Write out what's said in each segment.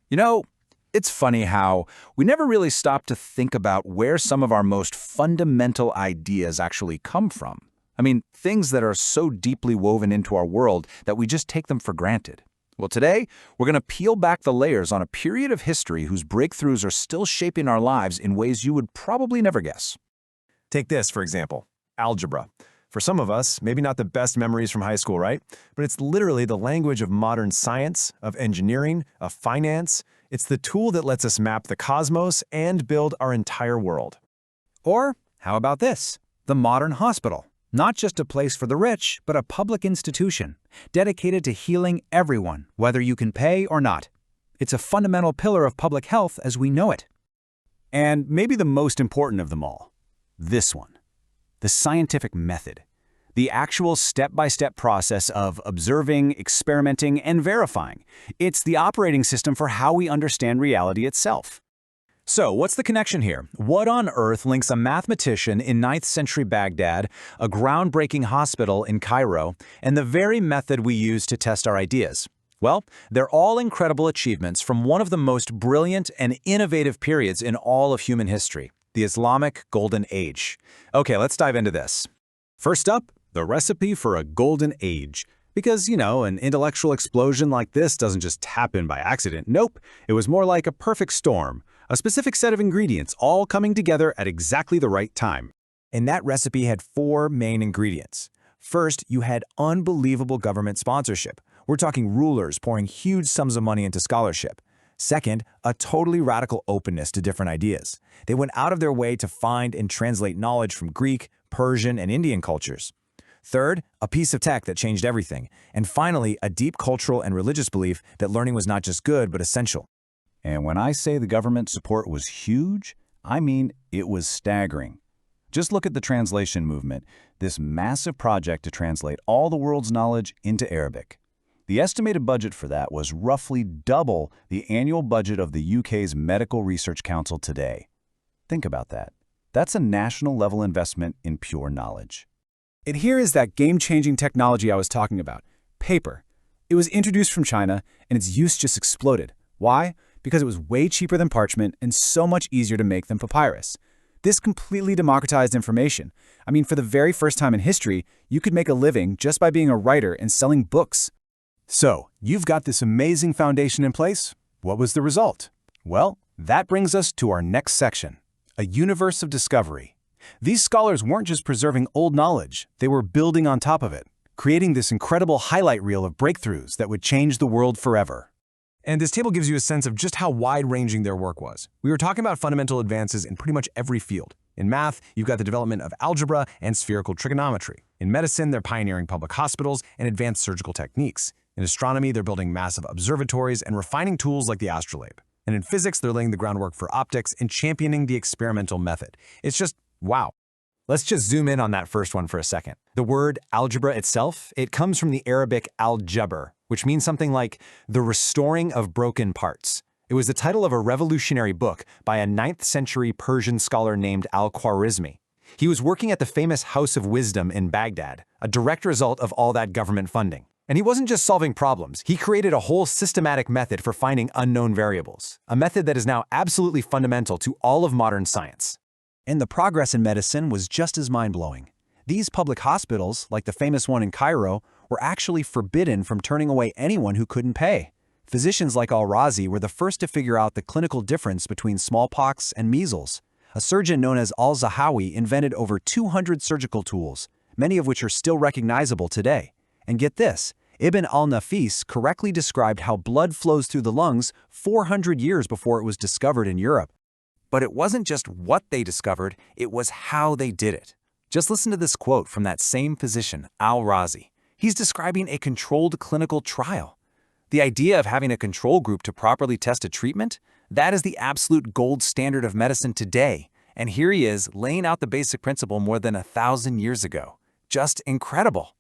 You know, it's funny how we never really stop to think about where some of our most fundamental ideas actually come from. I mean, things that are so deeply woven into our world that we just take them for granted. Well, today, we're going to peel back the layers on a period of history whose breakthroughs are still shaping our lives in ways you would probably never guess. Take this, for example, algebra. For some of us, maybe not the best memories from high school, right? But it's literally the language of modern science, of engineering, of finance. It's the tool that lets us map the cosmos and build our entire world. Or how about this? The modern hospital. Not just a place for the rich, but a public institution, dedicated to healing everyone, whether you can pay or not. It's a fundamental pillar of public health as we know it. And maybe the most important of them all, this one, the scientific method. The actual step-by-step process of observing, experimenting, and verifying. It's the operating system for how we understand reality itself. So, what's the connection here? What on earth links a mathematician in 9th century Baghdad, a groundbreaking hospital in Cairo, and the very method we use to test our ideas? Well, they're all incredible achievements from one of the most brilliant and innovative periods in all of human history, the Islamic Golden Age. Okay, let's dive into this. First up, the recipe for a golden age. Because, an intellectual explosion like this doesn't just happen by accident. Nope, it was more like a perfect storm. A specific set of ingredients all coming together at exactly the right time. And that recipe had 4 main ingredients. First, you had unbelievable government sponsorship. We're talking rulers pouring huge sums of money into scholarship. Second, a totally radical openness to different ideas. They went out of their way to find and translate knowledge from Greek, Persian, and Indian cultures. Third, a piece of tech that changed everything. And finally, a deep cultural and religious belief that learning was not just good, but essential. And when I say the government support was huge, I mean it was staggering. Just look at the translation movement, this massive project to translate all the world's knowledge into Arabic. The estimated budget for that was roughly double the annual budget of the UK's Medical Research Council today. Think about that. That's a national-level investment in pure knowledge. And here is that game-changing technology I was talking about, paper. It was introduced from China, and its use just exploded. Why? Because it was way cheaper than parchment and so much easier to make than papyrus. This completely democratized information. I mean, for the very first time in history, you could make a living just by being a writer and selling books. So, you've got this amazing foundation in place. What was the result? Well, that brings us to our next section, a universe of discovery. These scholars weren't just preserving old knowledge, they were building on top of it, creating this incredible highlight reel of breakthroughs that would change the world forever. And this table gives you a sense of just how wide-ranging their work was. We were talking about fundamental advances in pretty much every field. In math, you've got the development of algebra and spherical trigonometry. In medicine, they're pioneering public hospitals and advanced surgical techniques. In astronomy, they're building massive observatories and refining tools like the astrolabe. And in physics, they're laying the groundwork for optics and championing the experimental method. It's just, wow. Let's just zoom in on that first one for a second. The word algebra itself, it comes from the Arabic al-jabr, which means something like the restoring of broken parts. It was the title of a revolutionary book by a 9th century Persian scholar named al-Khwarizmi. He was working at the famous House of Wisdom in Baghdad, a direct result of all that government funding. And he wasn't just solving problems, he created a whole systematic method for finding unknown variables, a method that is now absolutely fundamental to all of modern science. And the progress in medicine was just as mind-blowing. These public hospitals, like the famous one in Cairo, were actually forbidden from turning away anyone who couldn't pay. Physicians like al-Razi were the first to figure out the clinical difference between smallpox and measles. A surgeon known as al-Zahawi invented over 200 surgical tools, many of which are still recognizable today. And get this, Ibn al-Nafis correctly described how blood flows through the lungs 400 years before it was discovered in Europe. But it wasn't just what they discovered, it was how they did it. Just listen to this quote from that same physician, al-Razi. He's describing a controlled clinical trial. The idea of having a control group to properly test a treatment, that is the absolute gold standard of medicine today. And here he is laying out the basic principle more than 1,000 years ago. Just incredible.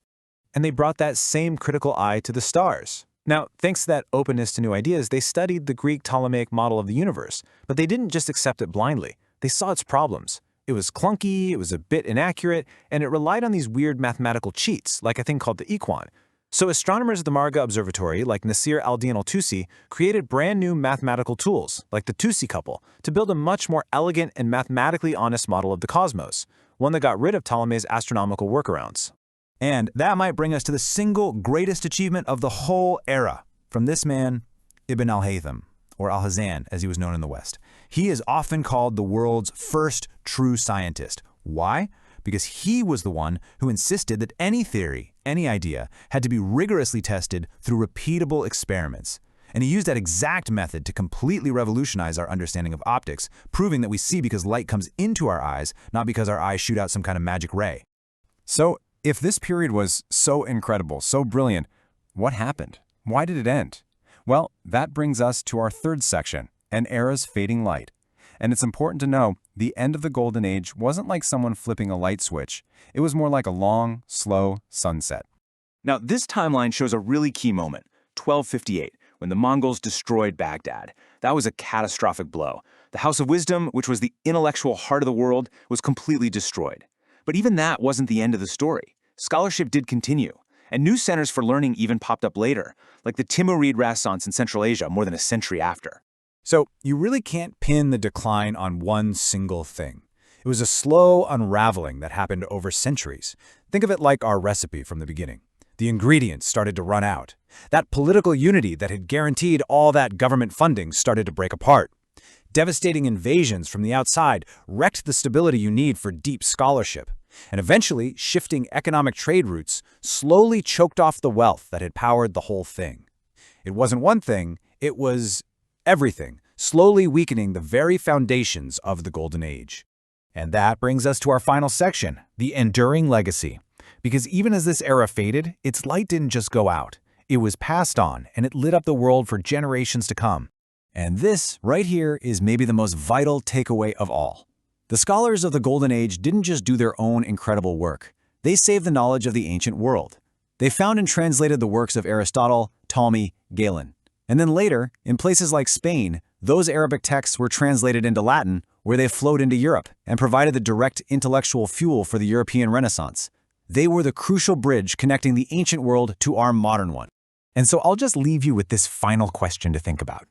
And they brought that same critical eye to the stars. Now, thanks to that openness to new ideas, they studied the Greek Ptolemaic model of the universe, but they didn't just accept it blindly. They saw its problems. It was clunky, it was a bit inaccurate, and it relied on these weird mathematical cheats, like a thing called the equon. So astronomers at the Marga Observatory, like Nasir al-Din al-Tusi, created brand new mathematical tools, like the Tusi couple, to build a much more elegant and mathematically honest model of the cosmos, one that got rid of Ptolemy's astronomical workarounds. And that might bring us to the single greatest achievement of the whole era. From this man, Ibn al-Haytham, or al-Hazan as he was known in the West. He is often called the world's first true scientist. Why? Because he was the one who insisted that any theory, any idea, had to be rigorously tested through repeatable experiments. And he used that exact method to completely revolutionize our understanding of optics, proving that we see because light comes into our eyes, not because our eyes shoot out some kind of magic ray. So, if this period was so incredible, so brilliant, what happened? Why did it end? Well, that brings us to our third section, an era's fading light. And it's important to know, the end of the Golden Age wasn't like someone flipping a light switch. It was more like a long, slow sunset. Now, this timeline shows a really key moment, 1258, when the Mongols destroyed Baghdad. That was a catastrophic blow. The House of Wisdom, which was the intellectual heart of the world, was completely destroyed. But even that wasn't the end of the story. Scholarship did continue, and new centers for learning even popped up later, like the Timurid Renaissance in Central Asia more than a century after. So you really can't pin the decline on one single thing. It was a slow unraveling that happened over centuries. Think of it like our recipe from the beginning. The ingredients started to run out. That political unity that had guaranteed all that government funding started to break apart. Devastating invasions from the outside wrecked the stability you need for deep scholarship. And eventually, shifting economic trade routes slowly choked off the wealth that had powered the whole thing. It wasn't one thing, it was everything, slowly weakening the very foundations of the Golden Age. And that brings us to our final section, the enduring legacy. Because even as this era faded, its light didn't just go out. It was passed on, and it lit up the world for generations to come. And this, right here, is maybe the most vital takeaway of all. The scholars of the Golden Age didn't just do their own incredible work. They saved the knowledge of the ancient world. They found and translated the works of Aristotle, Ptolemy, Galen. And then later, in places like Spain, those Arabic texts were translated into Latin, where they flowed into Europe and provided the direct intellectual fuel for the European Renaissance. They were the crucial bridge connecting the ancient world to our modern one. And so I'll just leave you with this final question to think about.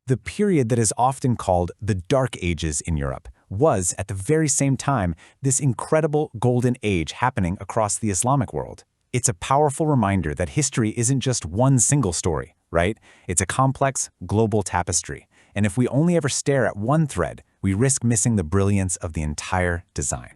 The period that is often called the Dark Ages in Europe was, at the very same time, this incredible golden age happening across the Islamic world. It's a powerful reminder that history isn't just one single story, right? It's a complex, global tapestry. And if we only ever stare at one thread, we risk missing the brilliance of the entire design.